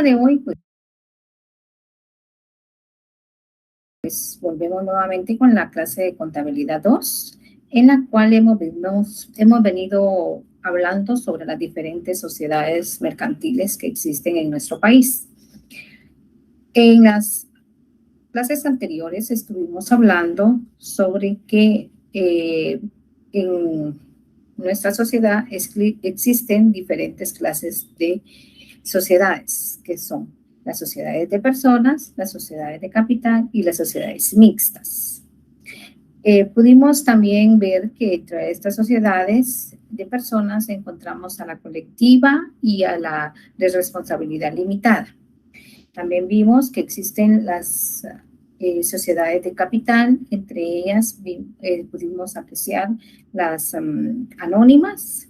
día de hoy, pues volvemos nuevamente con la clase de contabilidad 2, en la cual hemos venido hablando sobre las diferentes sociedades mercantiles que existen en nuestro país. En las clases anteriores estuvimos hablando sobre que en nuestra sociedad existen diferentes clases de sociedades, que son las sociedades de personas, las sociedades de capital y las sociedades mixtas. Pudimos también ver que entre estas sociedades de personas encontramos a la colectiva y a la de responsabilidad limitada. También vimos que existen las sociedades de capital, entre ellas pudimos apreciar las anónimas,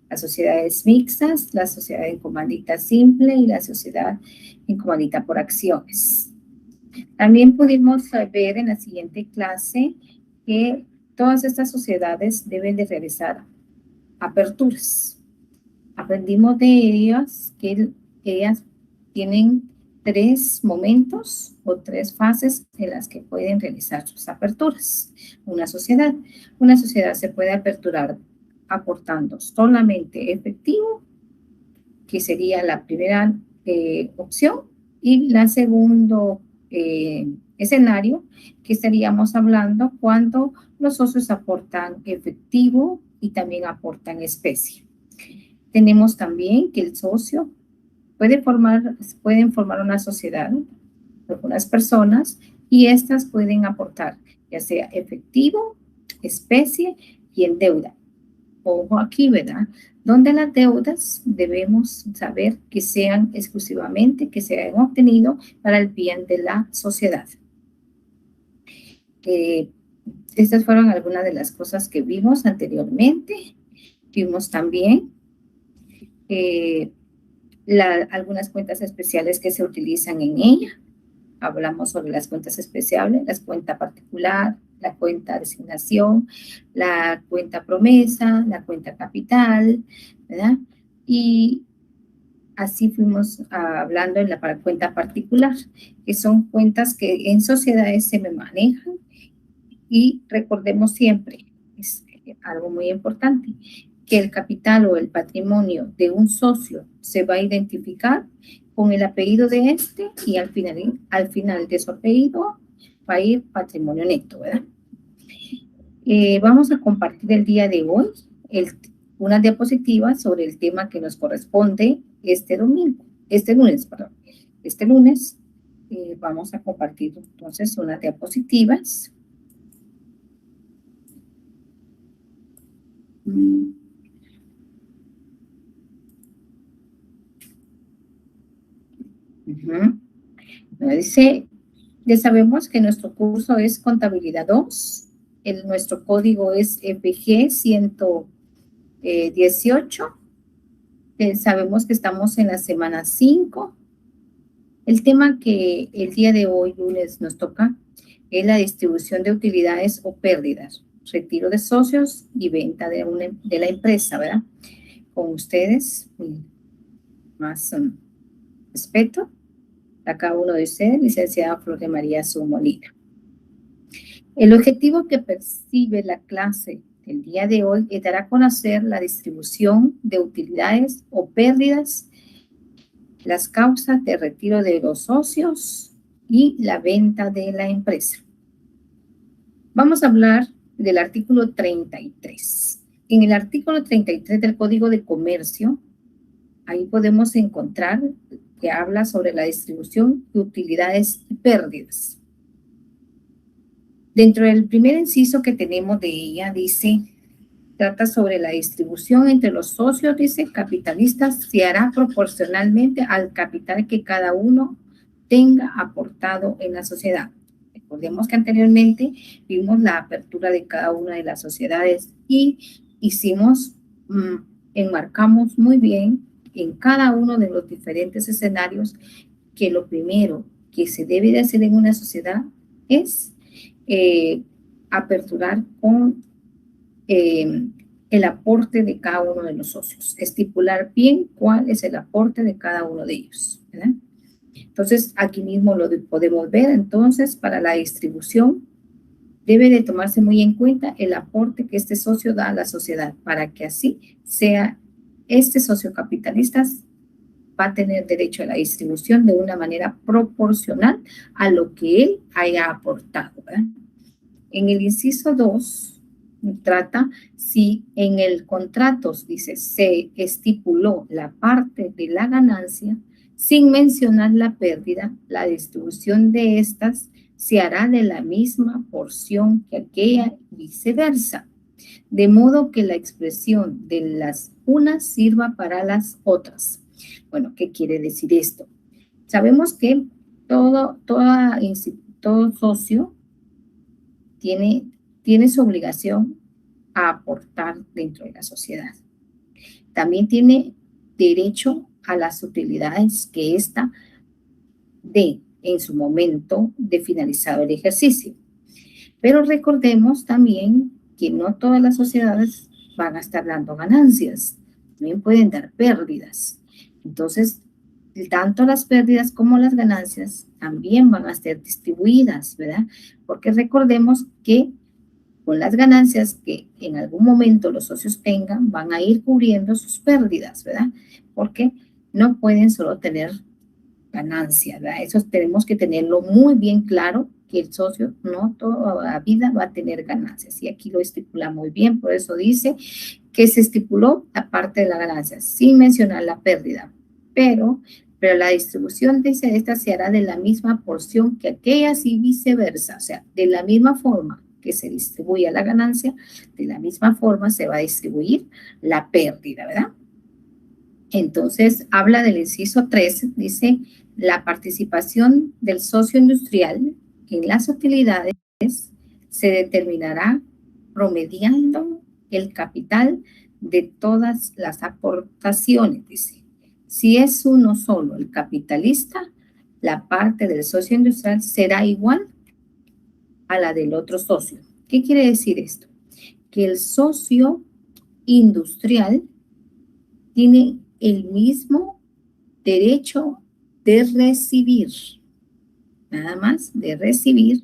las sociedades mixtas, la sociedad en comandita simple y la sociedad en comandita por acciones. También pudimos ver en la siguiente clase que todas estas sociedades deben de realizar aperturas. Aprendimos de ellas que ellas tienen 3 momentos o 3 fases en las que pueden realizar sus aperturas. Una sociedad se puede aperturar aportando solamente efectivo, que sería la primera opción, y la segundo escenario, que estaríamos hablando cuando los socios aportan efectivo y también aportan especie. Tenemos también que el socio pueden formar una sociedad, algunas personas, y estas pueden aportar ya sea efectivo, especie y en deuda. Ojo aquí, ¿verdad? Donde las deudas debemos saber que sean exclusivamente, que se hayan obtenido para el bien de la sociedad. Estas fueron algunas de las cosas que vimos anteriormente. Vimos también algunas cuentas especiales que se utilizan en ella. Hablamos sobre las cuentas especiales, la cuenta particular, la cuenta de asignación, la cuenta promesa, la cuenta capital, ¿verdad? Y así fuimos hablando en la cuenta particular, que son cuentas que en sociedades se me manejan. Y recordemos siempre, es algo muy importante, que el capital o el patrimonio de un socio se va a identificar con el apellido de este y al final de su apellido va a ir patrimonio neto, ¿verdad? Vamos a compartir el día de hoy unas diapositivas sobre el tema que nos corresponde este lunes. Vamos a compartir entonces unas diapositivas. Dice, ya sabemos que nuestro curso es Contabilidad 2. Nuestro código es FG 118. Sabemos que estamos en la semana 5. El tema que el día de hoy, lunes, nos toca es la distribución de utilidades o pérdidas, retiro de socios y venta de la empresa, ¿verdad? Con ustedes, más respeto a cada uno de ustedes, licenciada Flor de María Molina. El objetivo que percibe la clase del día de hoy es dar a conocer la distribución de utilidades o pérdidas, las causas de retiro de los socios y la venta de la empresa. Vamos a hablar del artículo 33. En el artículo 33 del Código de Comercio, ahí podemos encontrar que habla sobre la distribución de utilidades y pérdidas. Dentro del primer inciso que tenemos de ella, trata sobre la distribución entre los socios, capitalistas, se hará proporcionalmente al capital que cada uno tenga aportado en la sociedad. Recordemos que anteriormente vimos la apertura de cada una de las sociedades y enmarcamos muy bien en cada uno de los diferentes escenarios que lo primero que se debe de hacer en una sociedad es aperturar con el aporte de cada uno de los socios, estipular bien cuál es el aporte de cada uno de ellos, ¿verdad? Entonces, aquí mismo lo podemos ver. Entonces, para la distribución, debe de tomarse muy en cuenta el aporte que este socio da a la sociedad para que así sea este socio capitalista va a tener derecho a la distribución de una manera proporcional a lo que él haya aportado, ¿verdad? En el inciso 2 trata si en el contrato, dice, se estipuló la parte de la ganancia sin mencionar la pérdida, la distribución de estas se hará de la misma porción que aquella y viceversa, de modo que la expresión de las unas sirva para las otras. Bueno, ¿qué quiere decir esto? Sabemos que todo socio tiene su obligación a aportar dentro de la sociedad. También tiene derecho a las utilidades que ésta dé en su momento de finalizado el ejercicio. Pero recordemos también que no todas las sociedades van a estar dando ganancias, también pueden dar pérdidas. Entonces, tanto las pérdidas como las ganancias también van a ser distribuidas, ¿verdad? Porque recordemos que con las ganancias que en algún momento los socios tengan, van a ir cubriendo sus pérdidas, ¿verdad? Porque no pueden solo tener ganancias, ¿verdad? Eso tenemos que tenerlo muy bien claro, que el socio no toda la vida va a tener ganancias. Y aquí lo estipula muy bien, por eso dice que se estipuló la parte de la ganancia, sin mencionar la pérdida. Pero la distribución, dice, esta se hará de la misma porción que aquellas y viceversa. O sea, de la misma forma que se distribuye la ganancia, de la misma forma se va a distribuir la pérdida, ¿verdad? Entonces, habla del inciso 3, dice, la participación del socio industrial en las utilidades se determinará promediando el capital de todas las aportaciones, dice. Si es uno solo el capitalista, la parte del socio industrial será igual a la del otro socio. ¿Qué quiere decir esto? Que el socio industrial tiene el mismo derecho de recibir, nada más de recibir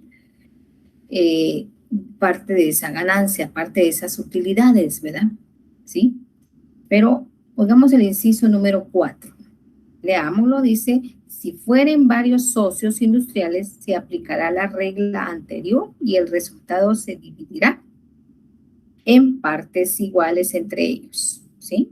parte de esa ganancia, parte de esas utilidades, ¿verdad? ¿Sí? Pero pongamos el inciso número 4. Leámoslo, dice, si fueren varios socios industriales, se aplicará la regla anterior y el resultado se dividirá en partes iguales entre ellos, ¿sí?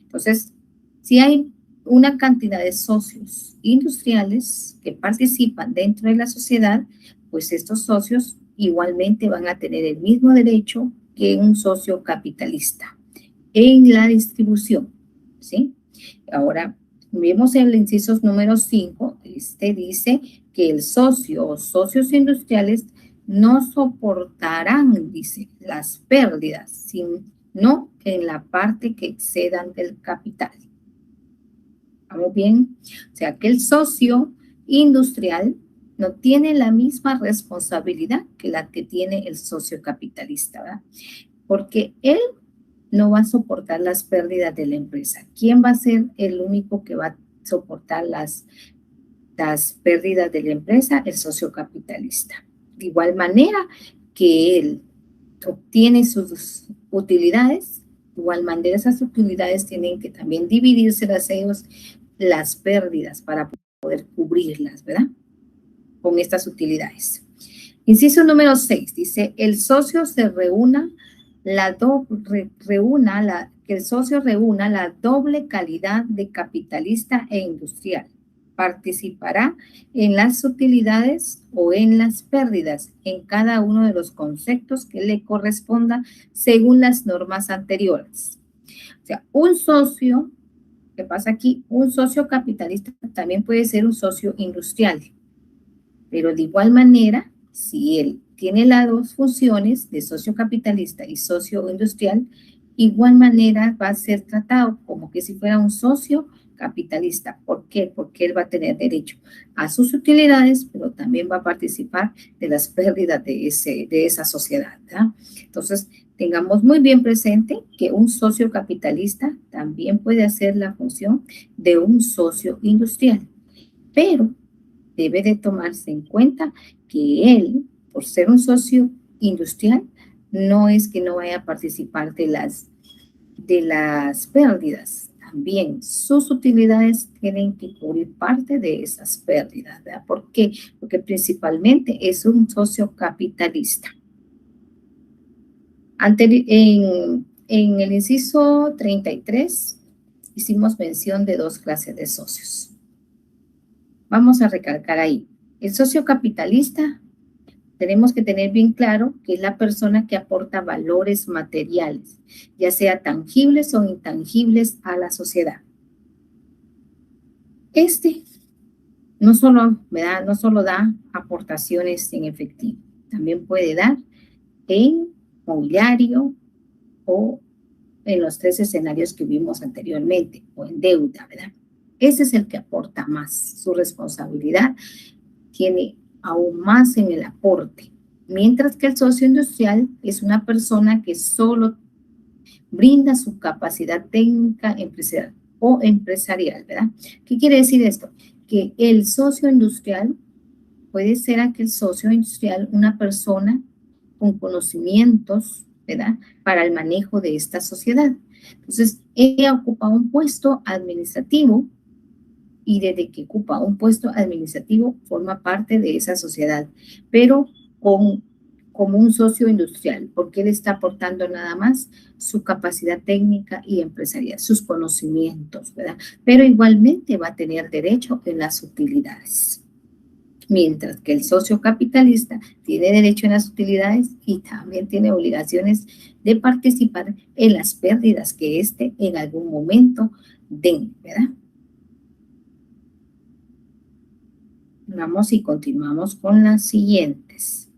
Entonces, si hay una cantidad de socios industriales que participan dentro de la sociedad, pues estos socios igualmente van a tener el mismo derecho que un socio capitalista en la distribución, ¿sí? Ahora, vemos el inciso número 5, este dice que el socio o socios industriales no soportarán, dice, las pérdidas, sino en la parte que excedan del capital. ¿Vamos bien? O sea, que el socio industrial no tiene la misma responsabilidad que la que tiene el socio capitalista, ¿verdad? Porque él no va a soportar las pérdidas de la empresa. ¿Quién va a ser el único que va a soportar las pérdidas de la empresa? El socio capitalista. De igual manera que él obtiene sus utilidades, de igual manera esas utilidades tienen que también dividírselas ellos las pérdidas para poder cubrirlas, ¿verdad? Con estas utilidades. Inciso número 6 dice, el socio se que el socio reúna la doble calidad de capitalista e industrial. Participará en las utilidades o en las pérdidas en cada uno de los conceptos que le corresponda según las normas anteriores. O sea, un socio, ¿qué pasa aquí? Un socio capitalista también puede ser un socio industrial, pero de igual manera, si él tiene las dos funciones de socio capitalista y socio industrial, igual manera va a ser tratado como que si fuera un socio capitalista. ¿Por qué? Porque él va a tener derecho a sus utilidades, pero también va a participar de las pérdidas de esa sociedad, ¿verdad? Entonces, tengamos muy bien presente que un socio capitalista también puede hacer la función de un socio industrial, pero debe de tomarse en cuenta que él, por ser un socio industrial, no es que no vaya a participar de las pérdidas. También sus utilidades tienen que cubrir parte de esas pérdidas, ¿verdad? ¿Por qué? Porque principalmente es un socio capitalista. En el inciso 33 hicimos mención de dos clases de socios. Vamos a recalcar ahí. El socio capitalista, tenemos que tener bien claro que es la persona que aporta valores materiales, ya sea tangibles o intangibles a la sociedad. Este no solo da aportaciones en efectivo, también puede dar en mobiliario o en los tres escenarios que vimos anteriormente, o en deuda, ¿verdad? Ese es el que aporta más. Su responsabilidad tiene aún más en el aporte, mientras que el socio industrial es una persona que solo brinda su capacidad técnica empresarial, ¿verdad? ¿Qué quiere decir esto? Que el socio industrial puede ser aquel socio industrial, una persona con conocimientos, ¿verdad?, para el manejo de esta sociedad. Entonces, ella ocupa un puesto administrativo y desde que ocupa un puesto administrativo forma parte de esa sociedad, pero como un socio industrial, porque él está aportando nada más su capacidad técnica y empresarial, sus conocimientos, ¿verdad? Pero igualmente va a tener derecho en las utilidades. Mientras que el socio capitalista tiene derecho en las utilidades y también tiene obligaciones de participar en las pérdidas que éste en algún momento den, ¿verdad? Vamos y continuamos con las siguientes.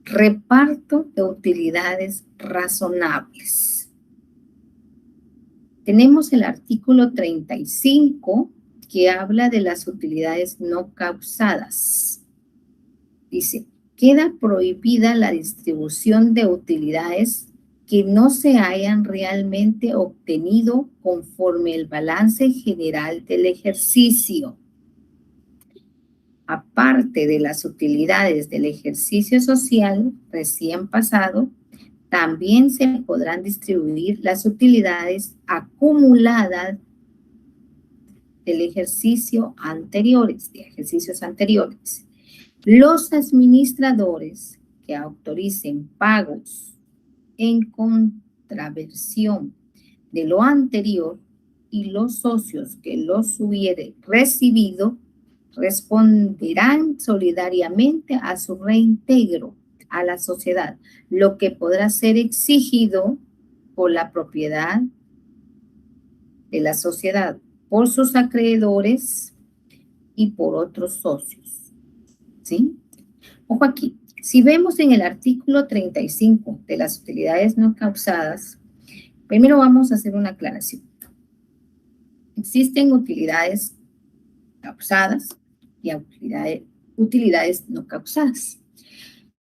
Reparto de utilidades razonables. Tenemos el artículo 35 que habla de las utilidades no causadas. Dice, queda prohibida la distribución de utilidades que no se hayan realmente obtenido conforme el balance general del ejercicio. Aparte de las utilidades del ejercicio social recién pasado, también se podrán distribuir las utilidades acumuladas del ejercicio anteriores, de ejercicios anteriores. Los administradores que autoricen pagos en contraversión de lo anterior y los socios que los hubiere recibido responderán solidariamente a su reintegro a la sociedad, lo que podrá ser exigido por la propiedad de la sociedad, por sus acreedores y por otros socios. ¿Sí? Ojo aquí, si vemos en el artículo 35 de las utilidades no causadas, primero vamos a hacer una aclaración. Existen utilidades causadas y utilidades no causadas.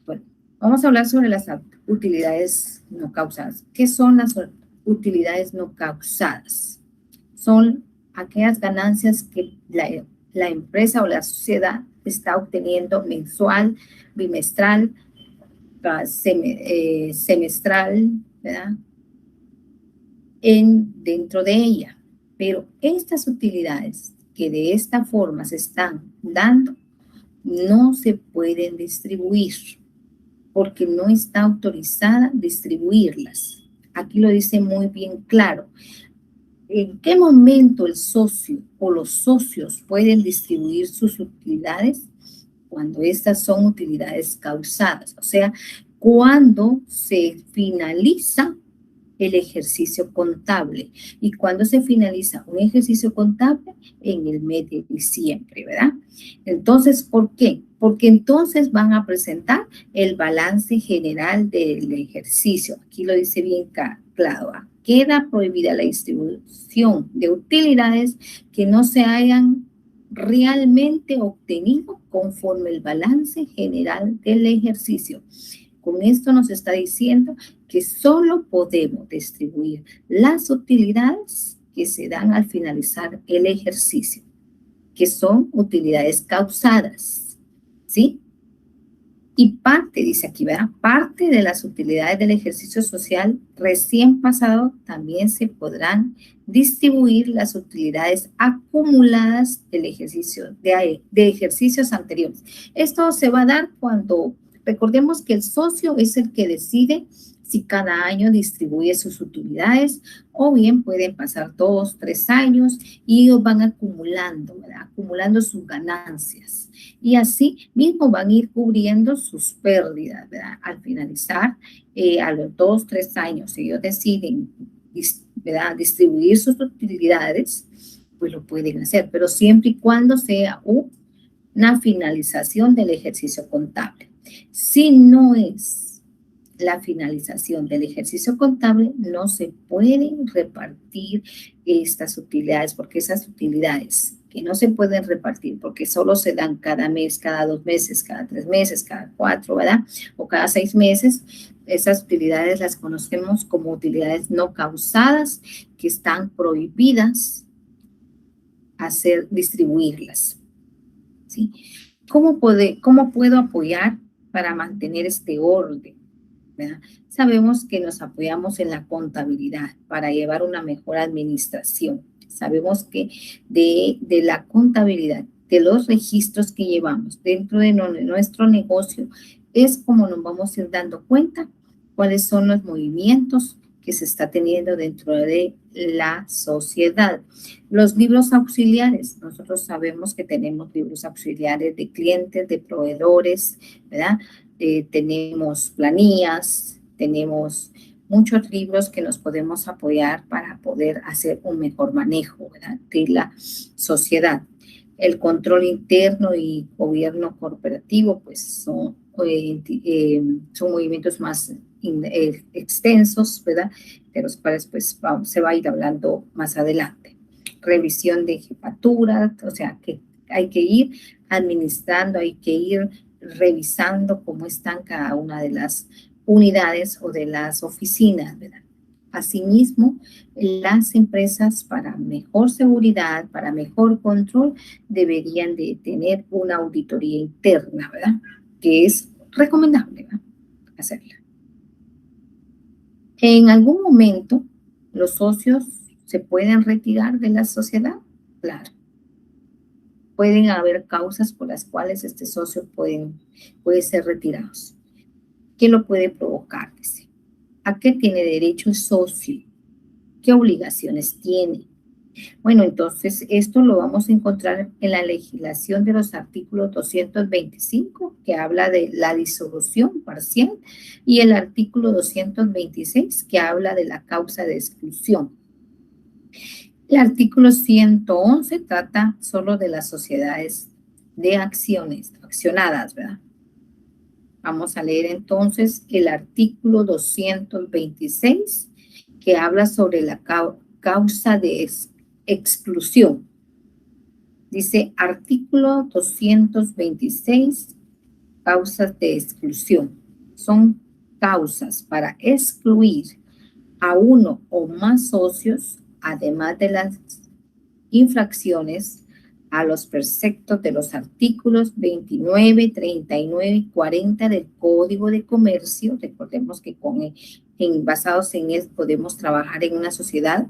Bueno, vamos a hablar sobre las utilidades no causadas. ¿Qué son las utilidades no causadas? Son aquellas ganancias que la empresa o la sociedad está obteniendo mensual, bimestral, semestral, ¿verdad?, dentro de ella. Pero estas utilidades que de esta forma se están dando no se pueden distribuir porque no está autorizada distribuirlas. Aquí lo dice muy bien claro. ¿En qué momento el socio o los socios pueden distribuir sus utilidades? Cuando estas son utilidades causadas, o sea, cuando se finaliza el ejercicio contable. ¿Y cuando se finaliza un ejercicio contable? En el mes de diciembre, ¿verdad? Entonces, ¿por qué? Porque entonces van a presentar el balance general del ejercicio. Aquí lo dice bien claro. Queda prohibida la distribución de utilidades que no se hayan realmente obtenido conforme el balance general del ejercicio. Con esto nos está diciendo que solo podemos distribuir las utilidades que se dan al finalizar el ejercicio. que son utilidades causadas, ¿sí? Y parte, dice aquí, ¿verdad? Parte de las utilidades del ejercicio social recién pasado también se podrán distribuir las utilidades acumuladas del ejercicio, de ejercicios anteriores. Esto se va a dar cuando, recordemos que el socio es el que decide si cada año distribuye sus utilidades o bien pueden pasar 2, 3 años y ellos van acumulando, ¿verdad? Acumulando sus ganancias. Y así mismo van a ir cubriendo sus pérdidas, ¿verdad? Al finalizar, a los 2, 3 años, ellos deciden, ¿verdad?, distribuir sus utilidades, pues lo pueden hacer, pero siempre y cuando sea una finalización del ejercicio contable. Si no es la finalización del ejercicio contable, no se pueden repartir estas utilidades, porque esas utilidades que no se pueden repartir porque solo se dan cada mes, cada 2 meses, cada 3 meses, cada 4, ¿verdad? O cada 6 meses, esas utilidades las conocemos como utilidades no causadas, que están prohibidas distribuirlas, ¿sí? ¿Cómo puedo apoyar para mantener este orden? ¿Verdad? Sabemos que nos apoyamos en la contabilidad para llevar una mejor administración. Sabemos que de la contabilidad, de los registros que llevamos dentro de nuestro negocio, es como nos vamos a ir dando cuenta cuáles son los movimientos que se está teniendo dentro de la sociedad. Los libros auxiliares, nosotros sabemos que tenemos libros auxiliares de clientes, de proveedores, ¿verdad? Tenemos planillas, tenemos muchos libros que nos podemos apoyar para poder hacer un mejor manejo, ¿verdad?, de la sociedad. El control interno y gobierno corporativo, pues son movimientos más extensos, ¿verdad?, de los cuales pues se va a ir hablando más adelante. Revisión de jefatura, o sea, que hay que ir administrando, hay que ir revisando cómo están cada una de las unidades o de las oficinas, ¿verdad? Asimismo, las empresas para mejor seguridad, para mejor control, deberían de tener una auditoría interna, ¿verdad?, que es recomendable, ¿verdad?, hacerla. En algún momento, los socios se pueden retirar de la sociedad, claro. Pueden haber causas por las cuales este socio puede ser retirado. ¿Qué lo puede provocar? Dice, ¿a qué tiene derecho el socio? ¿Qué obligaciones tiene? Bueno, entonces esto lo vamos a encontrar en la legislación de los artículos 225, que habla de la disolución parcial, y el artículo 226, que habla de la causa de exclusión. El artículo 111 trata solo de las sociedades de acciones, accionadas, ¿verdad? Vamos a leer entonces el artículo 226, que habla sobre la causa de exclusión. Dice, artículo 226, causas de exclusión. Son causas para excluir a uno o más socios, además de las infracciones a los preceptos de los artículos 29, 39 y 40 del Código de Comercio. Recordemos que basados en él podemos trabajar en una sociedad.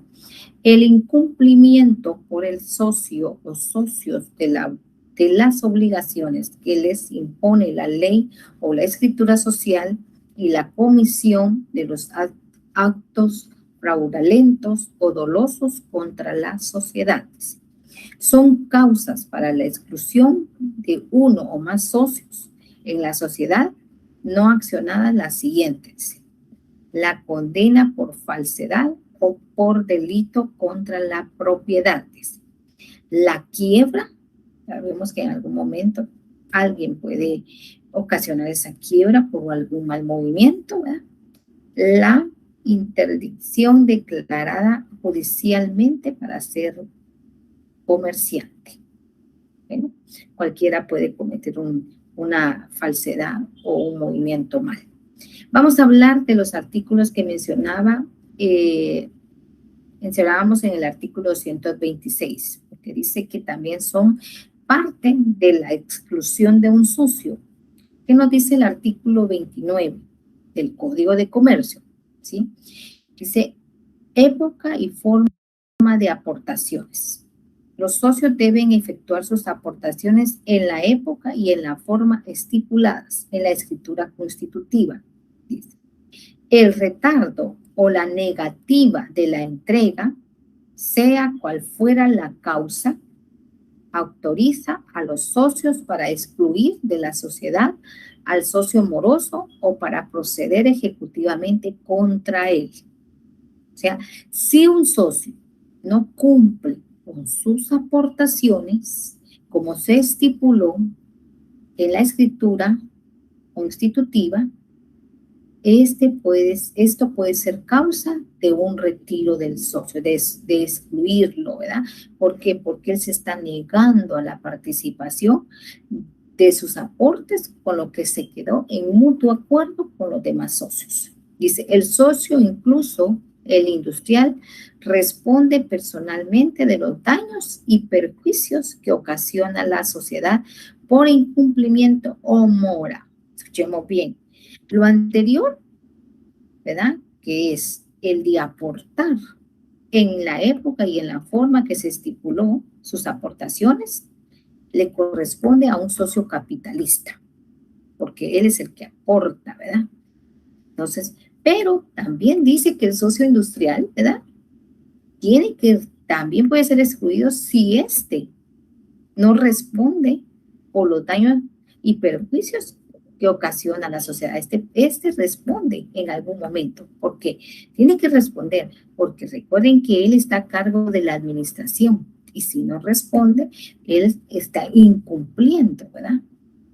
El incumplimiento por el socio o socios de las obligaciones que les impone la ley o la escritura social y la comisión de los actos fraudulentos o dolosos contra las sociedades. Son causas para la exclusión de uno o más socios en la sociedad no accionadas las siguientes: la condena por falsedad o por delito contra la propiedad, la quiebra. Sabemos que en algún momento alguien puede ocasionar esa quiebra por algún mal movimiento, ¿verdad? La interdicción declarada judicialmente para ser comerciante. Bueno, cualquiera puede cometer una falsedad o un movimiento mal. Vamos a hablar de los artículos que mencionábamos en el artículo 226, que dice que también son parte de la exclusión de un socio. ¿Qué nos dice el artículo 29 del Código de Comercio? ¿Sí? Dice, época y forma de aportaciones. Los socios deben efectuar sus aportaciones en la época y en la forma estipuladas en la escritura constitutiva. Dice, el retardo o la negativa de la entrega, sea cual fuera la causa, autoriza a los socios para excluir de la sociedad al socio moroso o para proceder ejecutivamente contra él. O sea, si un socio no cumple con sus aportaciones, como se estipuló en la escritura constitutiva, esto puede ser causa de un retiro del socio, de excluirlo, ¿verdad? ¿Por qué? Porque él se está negando a la participación de sus aportes, con lo que se quedó en mutuo acuerdo con los demás socios. Dice, el socio, incluso el industrial, responde personalmente de los daños y perjuicios que ocasiona la sociedad por incumplimiento o mora. Escuchemos bien. Lo anterior, ¿verdad? Que es el de aportar en la época y en la forma que se estipuló sus aportaciones, le corresponde a un socio capitalista, porque él es el que aporta, ¿verdad? Entonces, pero también dice que el socio industrial, ¿verdad? También puede ser excluido si éste no responde por los daños y perjuicios que ocasiona la sociedad. Este responde en algún momento. ¿Por qué? Tiene que responder, porque recuerden que él está a cargo de la administración y si no responde, él está incumpliendo, ¿verdad?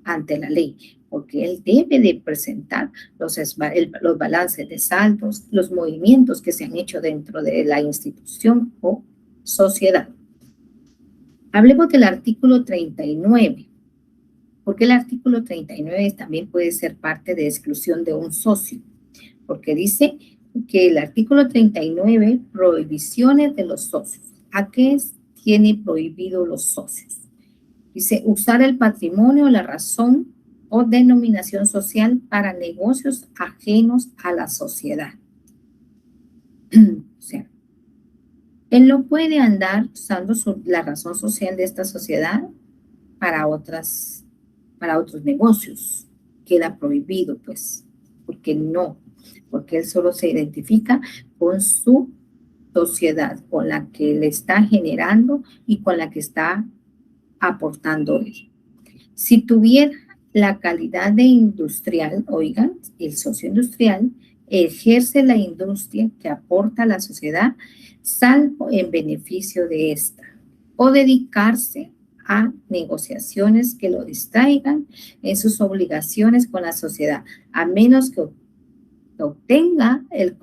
Ante la ley, porque él debe de presentar los balances de saldos, los movimientos que se han hecho dentro de la institución o sociedad. Hablemos del artículo 39, porque el artículo 39 también puede ser parte de exclusión de un socio, porque dice que el artículo 39, prohibiciones de los socios. ¿A qué tiene prohibido los socios? Dice, usar el patrimonio, la razón o denominación social para negocios ajenos a la sociedad. O sea, él no puede andar usando la razón social de esta sociedad para otros negocios. Queda prohibido, pues, porque él solo se identifica con su sociedad, con la que le está generando y con la que está aportando él. Si tuviera la calidad de industrial, oigan, el socio industrial ejerce la industria que aporta a la sociedad, salvo en beneficio de esta, o dedicarse a negociaciones que lo distraigan en sus obligaciones con la sociedad, a menos que obtenga el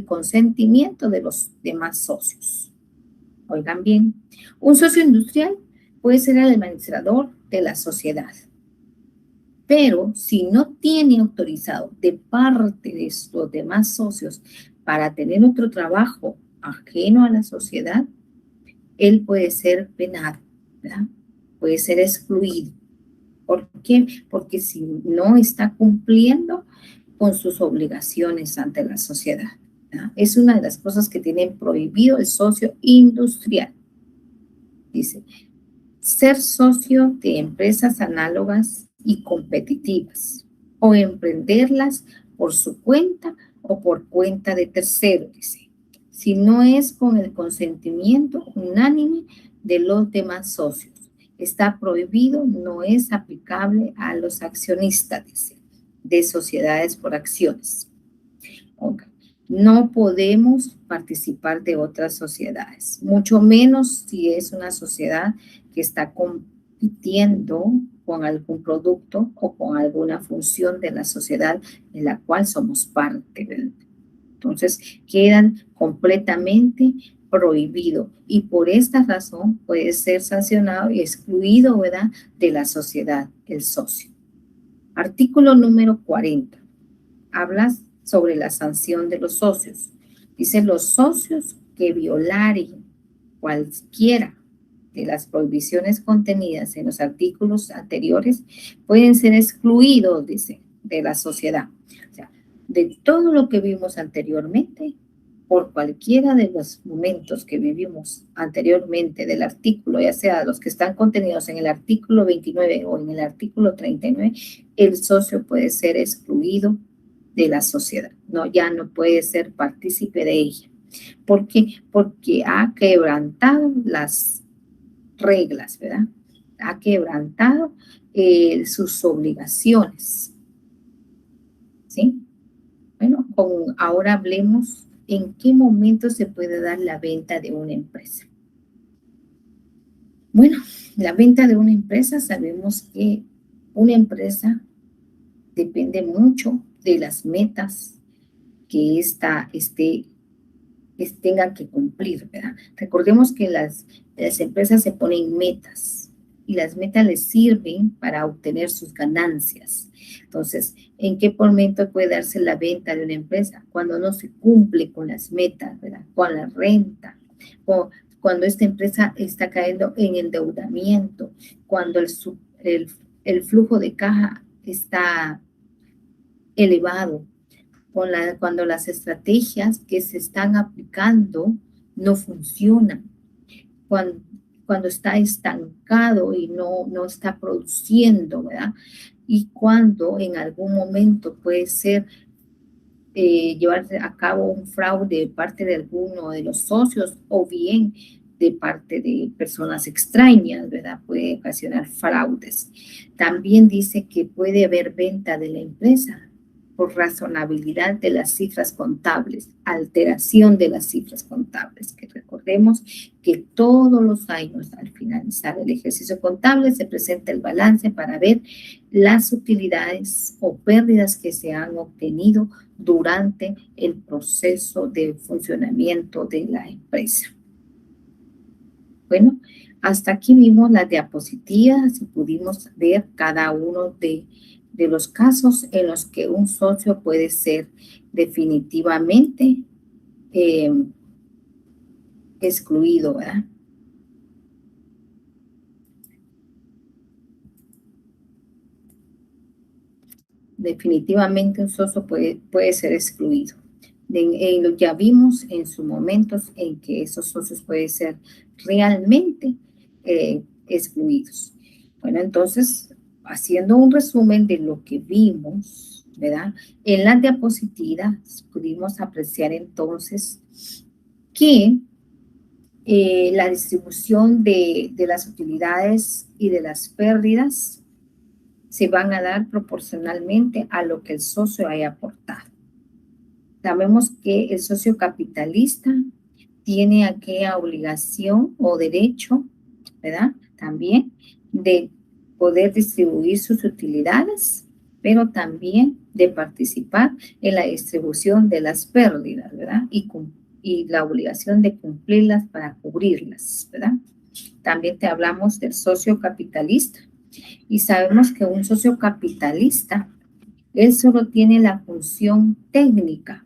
consentimiento de los demás socios. Oigan bien, un socio industrial puede ser el administrador de la sociedad, pero si no tiene autorizado de parte de los demás socios para tener otro trabajo ajeno a la sociedad, él puede ser penado, ¿verdad? Puede ser excluido. ¿Por qué? Porque si no está cumpliendo con sus obligaciones ante la sociedad, ¿verdad? Es una de las cosas que tiene prohibido el socio industrial. Dice, ser socio de empresas análogas y competitivas o emprenderlas por su cuenta o por cuenta de terceros, dice, si no es con el consentimiento unánime de los demás socios. Está prohibido, no es aplicable a los accionistas, dice, de sociedades por acciones. Okay. No podemos participar de otras sociedades, mucho menos si es una sociedad que está compitiendo con algún producto o con alguna función de la sociedad en la cual somos parte. Entonces, quedan completamente prohibidos y por esta razón puede ser sancionado y excluido, ¿verdad?, de la sociedad, el socio. Artículo número 40. Habla sobre la sanción de los socios. Dice, los socios que violaren cualquiera de las prohibiciones contenidas en los artículos anteriores pueden ser excluidos, dice, de la sociedad. O sea, de todo lo que vimos anteriormente, por cualquiera de los momentos que vivimos anteriormente del artículo, ya sea los que están contenidos en el artículo 29 o en el artículo 39, el socio puede ser excluido de la sociedad, no, ya no puede ser partícipe de ella. ¿Por qué? Porque ha quebrantado las reglas, ¿verdad? Ha quebrantado sus obligaciones, ¿sí? Bueno, ahora hablemos en qué momento se puede dar la venta de una empresa. Bueno, la venta de una empresa, sabemos que una empresa depende mucho de las metas que ésta tenga que cumplir, ¿verdad? Recordemos que las empresas se ponen metas y las metas les sirven para obtener sus ganancias. Entonces, ¿en qué momento puede darse la venta de una empresa? Cuando no se cumple con las metas, ¿verdad? Con la renta, o cuando esta empresa está cayendo en endeudamiento, cuando el flujo de caja está elevado, cuando las estrategias que se están aplicando no funcionan, cuando, cuando está estancado y no está produciendo, ¿verdad? Y cuando en algún momento puede ser llevarse a cabo un fraude de parte de alguno de los socios o bien de parte de personas extrañas, ¿verdad? Puede ocasionar fraudes. También dice que puede haber venta de la empresa por razonabilidad de las cifras contables, alteración de las cifras contables, que recordemos que todos los años al finalizar el ejercicio contable se presenta el balance para ver las utilidades o pérdidas que se han obtenido durante el proceso de funcionamiento de la empresa. Bueno, hasta aquí vimos las diapositivas y pudimos ver cada uno de los casos en los que un socio puede ser definitivamente excluido, ¿verdad? Definitivamente un socio puede ser excluido. Ya vimos en sus momentos en que esos socios pueden ser realmente excluidos. Bueno, entonces, haciendo un resumen de lo que vimos, ¿verdad? En las diapositivas pudimos apreciar entonces que la distribución de las utilidades y de las pérdidas se van a dar proporcionalmente a lo que el socio haya aportado. Sabemos que el socio capitalista tiene aquella obligación o derecho, ¿verdad? También de poder distribuir sus utilidades, pero también de participar en la distribución de las pérdidas, ¿verdad? Y la obligación de cumplirlas para cubrirlas, ¿verdad? También te hablamos del socio capitalista y sabemos que un socio capitalista, él solo tiene la función técnica.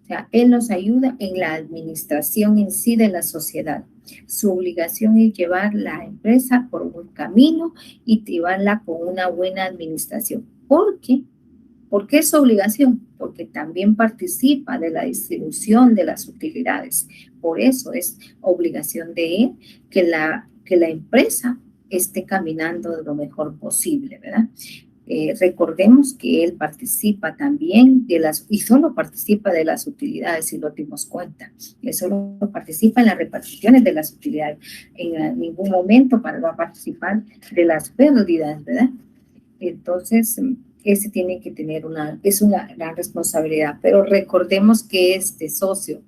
O sea, él nos ayuda en la administración en sí de la sociedad. Su obligación es llevar la empresa por un buen camino y llevarla con una buena administración. ¿Por qué? ¿Por qué es su obligación? Porque también participa de la distribución de las utilidades. Por eso es obligación de él que la empresa esté caminando de lo mejor posible, ¿verdad? Recordemos que él participa también y solo participa de las utilidades, si lo dimos cuenta. Él solo participa en las reparticiones de las utilidades. En ningún momento va a participar de las pérdidas, ¿verdad? Entonces, ese tiene que tener es una gran responsabilidad. Pero recordemos que este socio,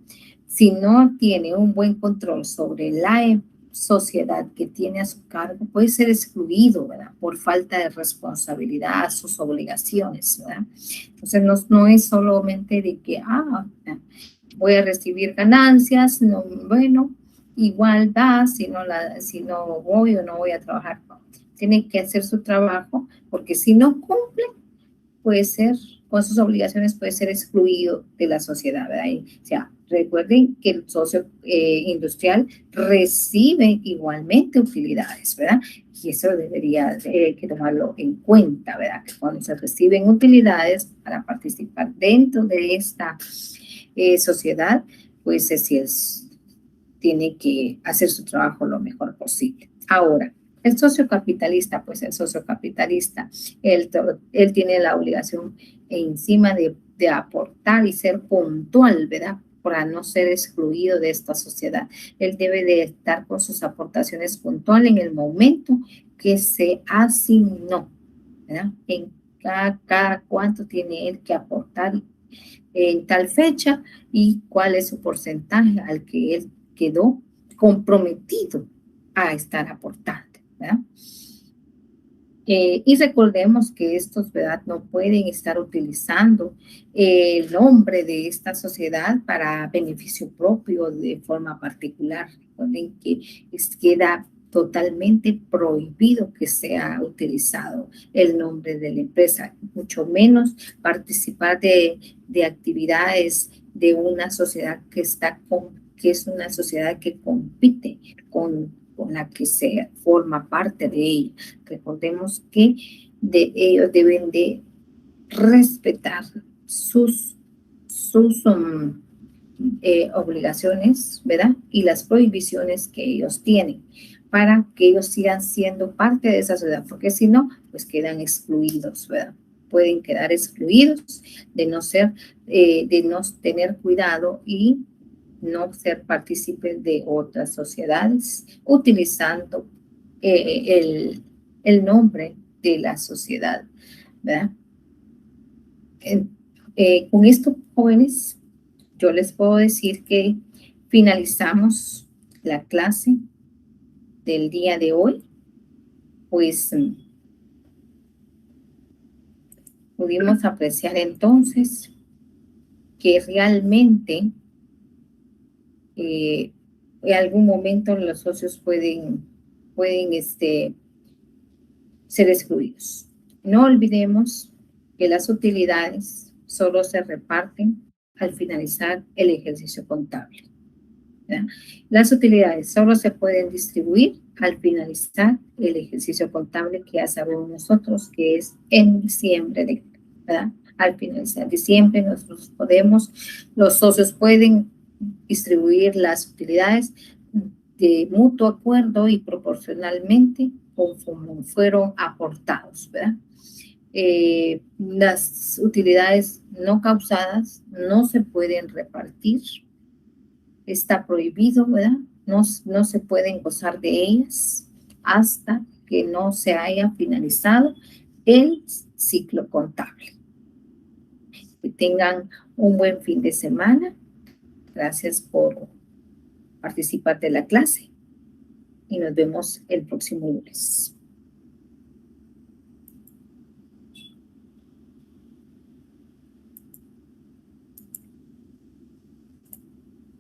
si no tiene un buen control sobre la sociedad que tiene a su cargo, puede ser excluido, ¿verdad? Por falta de responsabilidad a sus obligaciones, ¿verdad? Entonces, no es solamente de que, voy a recibir ganancias, no, bueno, igual da, si no voy o no voy a trabajar. Tiene que hacer su trabajo, porque si no cumple, puede ser, con sus obligaciones puede ser excluido de la sociedad, ¿verdad? O sea, Recuerden que el socio industrial recibe igualmente utilidades, ¿verdad? Y eso debería que tomarlo en cuenta, ¿verdad? Que cuando se reciben utilidades para participar dentro de esta sociedad, pues tiene que hacer su trabajo lo mejor posible. Ahora, el socio capitalista, pues el socio capitalista, él tiene la obligación encima de aportar y ser puntual, ¿verdad? Para no ser excluido de esta sociedad. Él debe de estar con sus aportaciones puntuales en el momento que se asignó, ¿verdad? En cada cuánto tiene él que aportar en tal fecha y cuál es su porcentaje al que él quedó comprometido a estar aportando, ¿verdad? Y recordemos que estos, ¿verdad?, no pueden estar utilizando el nombre de esta sociedad para beneficio propio de forma particular. Recuerden que queda totalmente prohibido que sea utilizado el nombre de la empresa, mucho menos participar de actividades de una sociedad que es una sociedad que compite con la que se forma parte de ella. Recordemos que ellos deben de respetar sus obligaciones, ¿verdad? Y las prohibiciones que ellos tienen para que ellos sigan siendo parte de esa sociedad, porque si no, pues quedan excluidos, ¿verdad? Pueden quedar excluidos de no tener cuidado y no ser partícipes de otras sociedades utilizando el nombre de la sociedad, ¿verdad? Con esto, jóvenes, yo les puedo decir que finalizamos la clase del día de hoy, pues pudimos apreciar entonces que realmente en algún momento los socios pueden ser excluidos. No olvidemos que las utilidades solo se reparten al finalizar el ejercicio contable, ¿verdad? Las utilidades solo se pueden distribuir al finalizar el ejercicio contable que ya sabemos nosotros que es en diciembre, ¿verdad? Al finalizar diciembre los socios pueden distribuir las utilidades de mutuo acuerdo y proporcionalmente conforme fueron aportados, ¿verdad? Las utilidades no causadas no se pueden repartir, está prohibido, ¿verdad? No se pueden gozar de ellas hasta que no se haya finalizado el ciclo contable. Que tengan un buen fin de semana. Gracias por participar de la clase y nos vemos el próximo lunes.